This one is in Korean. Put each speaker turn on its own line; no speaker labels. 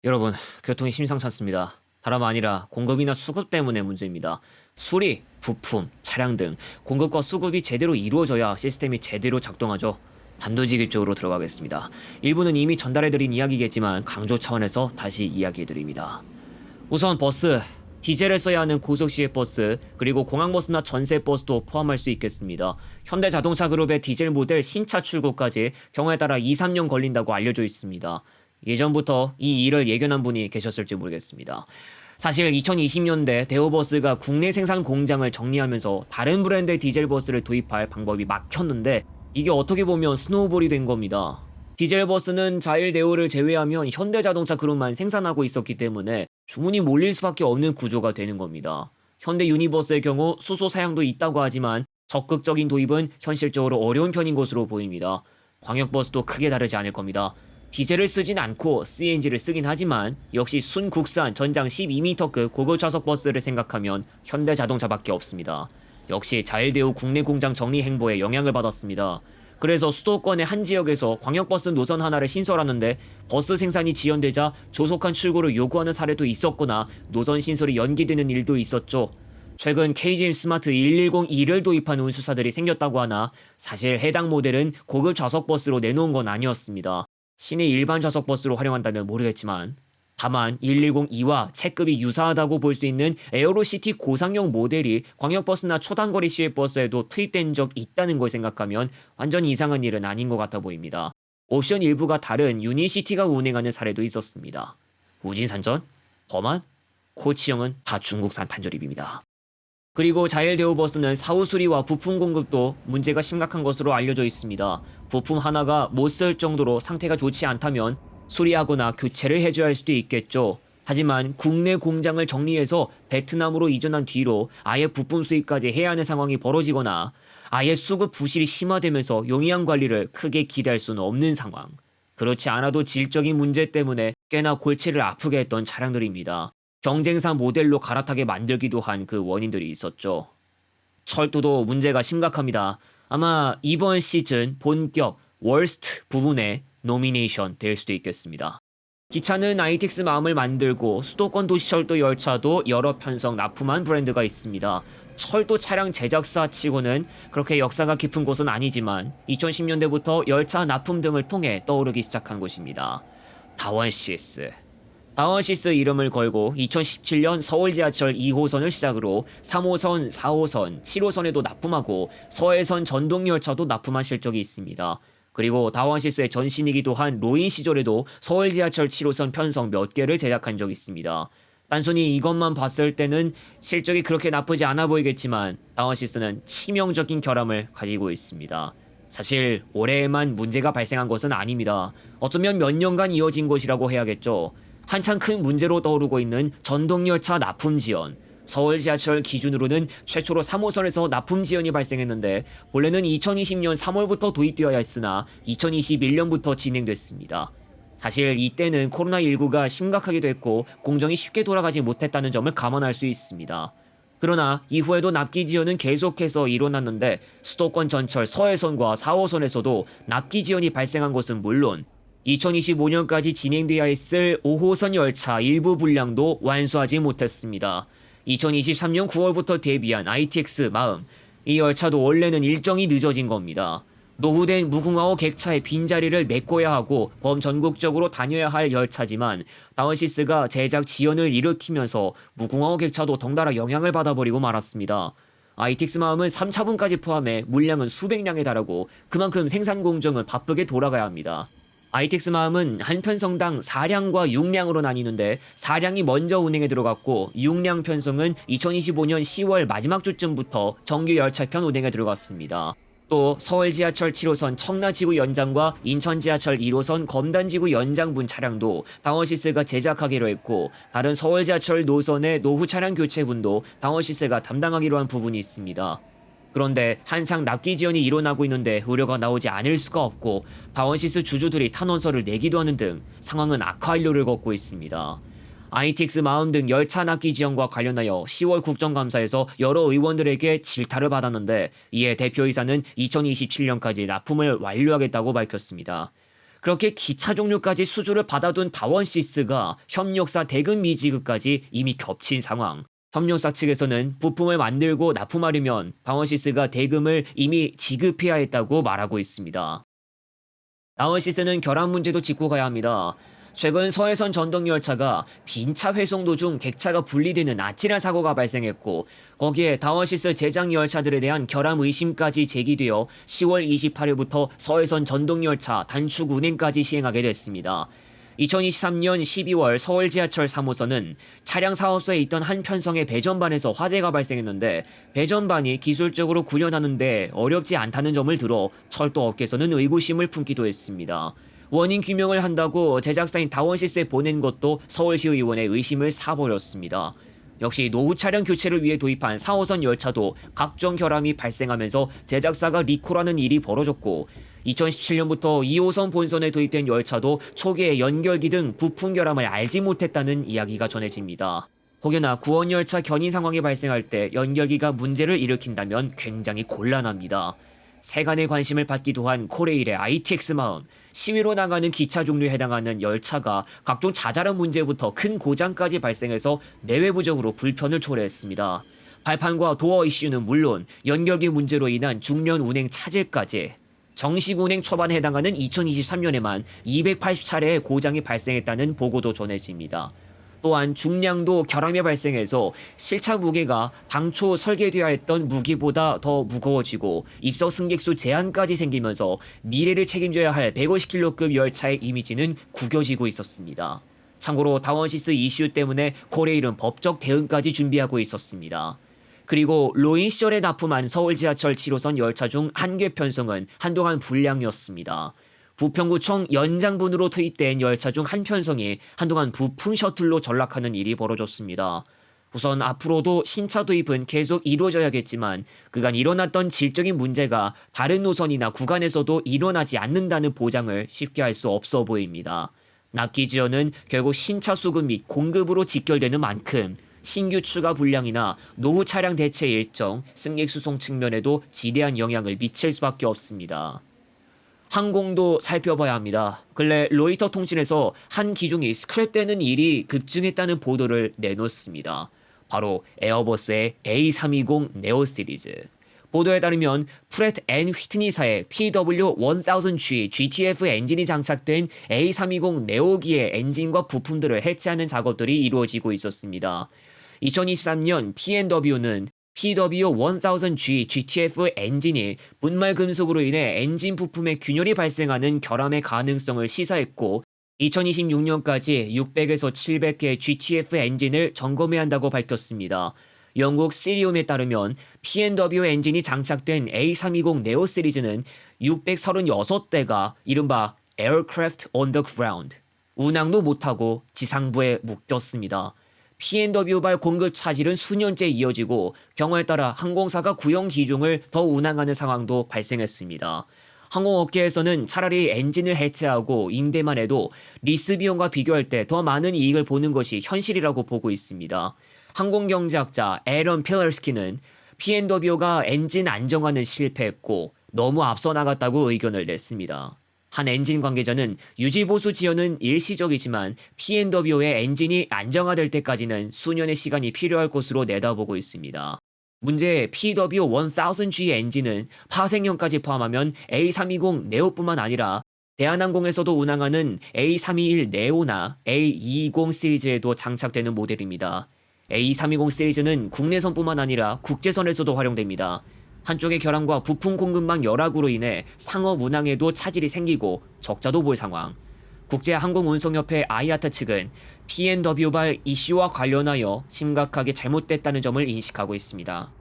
여러분, 교통이 심상치 않습니다. 다름 아니라 공급이나 수급 때문에 문제입니다. 수리, 부품, 차량 등 공급과 수급이 제대로 이루어져야 시스템이 제대로 작동하죠. 단도직입적으로 들어가겠습니다. 일부는 이미 전달해드린 이야기겠지만 강조 차원에서 다시 이야기해드립니다. 우선 버스, 디젤을 써야 하는 고속시외 버스, 그리고 공항버스나 전세버스도 포함할 수 있겠습니다. 현대자동차그룹의 디젤 모델 신차 출고까지 경우에 따라 2, 3년 걸린다고 알려져 있습니다. 예전부터 이 일을 예견한 분이 계셨을지 모르겠습니다. 사실 2020년대 대우버스가 국내 생산 공장을 정리하면서 다른 브랜드의 디젤 버스를 도입할 방법이 막혔는데 이게 어떻게 보면 스노우볼이 된 겁니다. 디젤 버스는 자일 대우를 제외하면 현대자동차 그룹만 생산하고 있었기 때문에 주문이 몰릴 수밖에 없는 구조가 되는 겁니다. 현대 유니버스의 경우 수소 사양도 있다고 하지만 적극적인 도입은 현실적으로 어려운 편인 것으로 보입니다. 광역버스도 크게 다르지 않을 겁니다. 디젤을 쓰진 않고 CNG를 쓰긴 하지만 역시 순국산 전장 12m급 고급 좌석 버스를 생각하면 현대자동차밖에 없습니다. 역시 자일대우 국내 공장 정리 행보에 영향을 받았습니다. 그래서 수도권의 한 지역에서 광역버스 노선 하나를 신설하는데 버스 생산이 지연되자 조속한 출고를 요구하는 사례도 있었거나 노선 신설이 연기되는 일도 있었죠. 최근 KGM 스마트 110E를 도입한 운수사들이 생겼다고 하나 사실 해당 모델은 고급 좌석버스로 내놓은 건 아니었습니다. 시내 일반 좌석버스로 활용한다면 모르겠지만 다만 110E와 체급이 유사하다고 볼 수 있는 에어로시티 고상형 모델이 광역버스나 초단거리 시외버스에도 투입된 적 있다는 걸 생각하면 완전 이상한 일은 아닌 것 같아 보입니다. 옵션 일부가 다른 유니시티가 운행하는 사례도 있었습니다. 우진산전, 범한, 코치형은 다 중국산 판조립입니다. 그리고 자일대우버스는 사후 수리와 부품 공급도 문제가 심각한 것으로 알려져 있습니다. 부품 하나가 못 쓸 정도로 상태가 좋지 않다면 수리하거나 교체를 해줘야 할 수도 있겠죠. 하지만 국내 공장을 정리해서 베트남으로 이전한 뒤로 아예 부품 수입까지 해야 하는 상황이 벌어지거나 아예 수급 부실이 심화되면서 용이한 관리를 크게 기대할 수는 없는 상황. 그렇지 않아도 질적인 문제 때문에 꽤나 골치를 아프게 했던 차량들입니다. 경쟁사 모델로 갈아타게 만들기도 한 그 원인들이 있었죠. 철도도 문제가 심각합니다. 아마 이번 시즌 본격 월스트 부분에 노미네이션 될 수도 있겠습니다. 기차는 ITX 마음을 만들고 수도권 도시철도 열차도 여러 편성 납품한 브랜드가 있습니다. 철도 차량 제작사 치고는 그렇게 역사가 깊은 곳은 아니지만 2010년대부터 열차 납품 등을 통해 떠오르기 시작한 곳입니다. 다원시스. 다원시스 이름을 걸고 2017년 서울 지하철 2호선을 시작으로 3호선, 4호선, 7호선에도 납품하고 서해선 전동열차도 납품한 실적이 있습니다. 그리고 다원시스의 전신이기도 한 로인 시절에도 서울 지하철 7호선 편성 몇 개를 제작한 적이 있습니다. 단순히 이것만 봤을 때는 실적이 그렇게 나쁘지 않아 보이겠지만 다원시스는 치명적인 결함을 가지고 있습니다. 사실 올해에만 문제가 발생한 것은 아닙니다. 어쩌면 몇 년간 이어진 것이라고 해야겠죠. 한창 큰 문제로 떠오르고 있는 전동열차 납품 지연. 서울 지하철 기준으로는 최초로 3호선에서 납품 지연이 발생했는데 본래는 2020년 3월부터 도입되어야 했으나 2021년부터 진행됐습니다. 사실 이때는 코로나19가 심각하기도 했고 공정이 쉽게 돌아가지 못했다는 점을 감안할 수 있습니다. 그러나 이후에도 납기 지연은 계속해서 일어났는데 수도권 전철 서해선과 4호선에서도 납기 지연이 발생한 것은 물론 2025년까지 진행돼야 했을 5호선 열차 일부 분량도 완수하지 못했습니다. 2023년 9월부터 데뷔한 ITX 마음, 이 열차도 원래는 일정이 늦어진 겁니다. 노후된 무궁화호 객차의 빈자리를 메꿔야 하고 범전국적으로 다녀야 할 열차지만 다원시스가 제작 지연을 일으키면서 무궁화호 객차도 덩달아 영향을 받아버리고 말았습니다. ITX 마음은 3차분까지 포함해 물량은 수백량에 달하고 그만큼 생산 공정은 바쁘게 돌아가야 합니다. ITX 마음은 한 편성당 4량과 6량으로 나뉘는데 4량이 먼저 운행에 들어갔고 6량 편성은 2025년 10월 마지막 주쯤부터 정규 열차편 운행에 들어갔습니다. 또 서울 지하철 7호선 청라지구 연장과 인천 지하철 1호선 검단지구 연장분 차량도 다원시스가 제작하기로 했고 다른 서울 지하철 노선의 노후 차량 교체분도 다원시스가 담당하기로 한 부분이 있습니다. 그런데 한창 납기 지연이 일어나고 있는데 의뢰가 나오지 않을 수가 없고 다원시스 주주들이 탄원서를 내기도 하는 등 상황은 악화일로를 걷고 있습니다. ITX 마음 등 열차 납기 지연과 관련하여 10월 국정감사에서 여러 의원들에게 질타를 받았는데 이에 대표이사는 2027년까지 납품을 완료하겠다고 밝혔습니다. 그렇게 기차 종류까지 수주를 받아둔 다원시스가 협력사 대금 미지급까지 이미 겹친 상황. 협력사 측에서는 부품을 만들고 납품하려면 다원시스가 대금을 이미 지급해야 했다고 말하고 있습니다. 다원시스는 결함 문제도 짚고 가야 합니다. 최근 서해선 전동열차가 빈차 회송 도중 객차가 분리되는 아찔한 사고가 발생했고, 거기에 다원시스 제작 열차들에 대한 결함 의심까지 제기되어 10월 28일부터 서해선 전동열차 단축 운행까지 시행하게 됐습니다. 2023년 12월 서울 지하철 3호선은 차량 사업소에 있던 한 편성의 배전반에서 화재가 발생했는데, 배전반이 기술적으로 구현하는데 어렵지 않다는 점을 들어 철도업계에서는 의구심을 품기도 했습니다. 원인 규명을 한다고 제작사인 다원시스에 보낸 것도 서울시의원의 의심을 사버렸습니다. 역시 노후 차량 교체를 위해 도입한 4호선 열차도 각종 결함이 발생하면서 제작사가 리콜하는 일이 벌어졌고, 2017년부터 2호선 본선에 도입된 열차도 초기에 연결기 등 부품 결함을 알지 못했다는 이야기가 전해집니다. 혹여나 구원열차 견인 상황이 발생할 때 연결기가 문제를 일으킨다면 굉장히 곤란합니다. 세간의 관심을 받기도 한 코레일의 ITX 마음, 시위로 나가는 기차 종류에 해당하는 열차가 각종 자잘한 문제부터 큰 고장까지 발생해서 내외부적으로 불편을 초래했습니다. 발판과 도어 이슈는 물론 연결기 문제로 인한 중년 운행 차질까지, 정식 운행 초반에 해당하는 2023년에만 280차례의 고장이 발생했다는 보고도 전해집니다. 또한 중량도 결함이 발생해서 실차 무게가 당초 설계되어야 했던 무게보다 더 무거워지고 입석 승객수 제한까지 생기면서 미래를 책임져야 할 150kg급 열차의 이미지는 구겨지고 있었습니다. 참고로 다원시스 이슈 때문에 코레일은 법적 대응까지 준비하고 있었습니다. 그리고 로인 시절에 납품한 서울 지하철 7호선 열차 중 한 개 편성은 한동안 불량이었습니다. 부평구청 연장분으로 투입된 열차 중 한 편성이 한동안 부품 셔틀로 전락하는 일이 벌어졌습니다. 우선 앞으로도 신차 도입은 계속 이루어져야겠지만 그간 일어났던 질적인 문제가 다른 노선이나 구간에서도 일어나지 않는다는 보장을 쉽게 할 수 없어 보입니다. 납기 지연은 결국 신차 수급 및 공급으로 직결되는 만큼 신규 추가 불량이나 노후 차량 대체 일정, 승객 수송 측면에도 지대한 영향을 미칠 수밖에 없습니다. 항공도 살펴봐야 합니다. 근래 로이터 통신에서 한 기종이 스크랩되는 일이 급증했다는 보도를 내놓습니다. 바로 에어버스의 A320 네오 시리즈. 보도에 따르면 프렛 앤 휘트니사의 PW1000G GTF 엔진이 장착된 A320 네오기의 엔진과 부품들을 해체하는 작업들이 이루어지고 있었습니다. 2023년 P&W는 PW1000G GTF 엔진이 분말 금속으로 인해 엔진 부품에 균열이 발생하는 결함의 가능성을 시사했고, 2026년까지 600에서 700개의 GTF 엔진을 점검해야 한다고 밝혔습니다. 영국 시리움에 따르면 P&W 엔진이 장착된 A320 네오 시리즈는 636대가 이른바 Aircraft on the Ground, 운항도 못하고 지상부에 묶였습니다. P&W발 공급 차질은 수년째 이어지고 경우에 따라 항공사가 구형 기종을 더 운항하는 상황도 발생했습니다. 항공업계에서는 차라리 엔진을 해체하고 임대만 해도 리스 비용과 비교할 때 더 많은 이익을 보는 것이 현실이라고 보고 있습니다. 항공경제학자 에런 필러스키는 P&W가 엔진 안정화는 실패했고 너무 앞서 나갔다고 의견을 냈습니다. 한 엔진 관계자는 유지보수 지연은 일시적이지만 P&W의 엔진이 안정화될 때까지는 수년의 시간이 필요할 것으로 내다보고 있습니다. 문제의 PW1000G 엔진은 파생형까지 포함하면 A320 네오뿐만 아니라 대한항공에서도 운항하는 A321 네오나 A220 시리즈에도 장착되는 모델입니다. A320 시리즈는 국내선뿐만 아니라 국제선에서도 활용됩니다. 한쪽의 결함과 부품 공급망 열악으로 인해 상업 운항에도 차질이 생기고 적자도 볼 상황. 국제항공운송협회 IATA 측은 P&W발 이슈와 관련하여 심각하게 잘못됐다는 점을 인식하고 있습니다.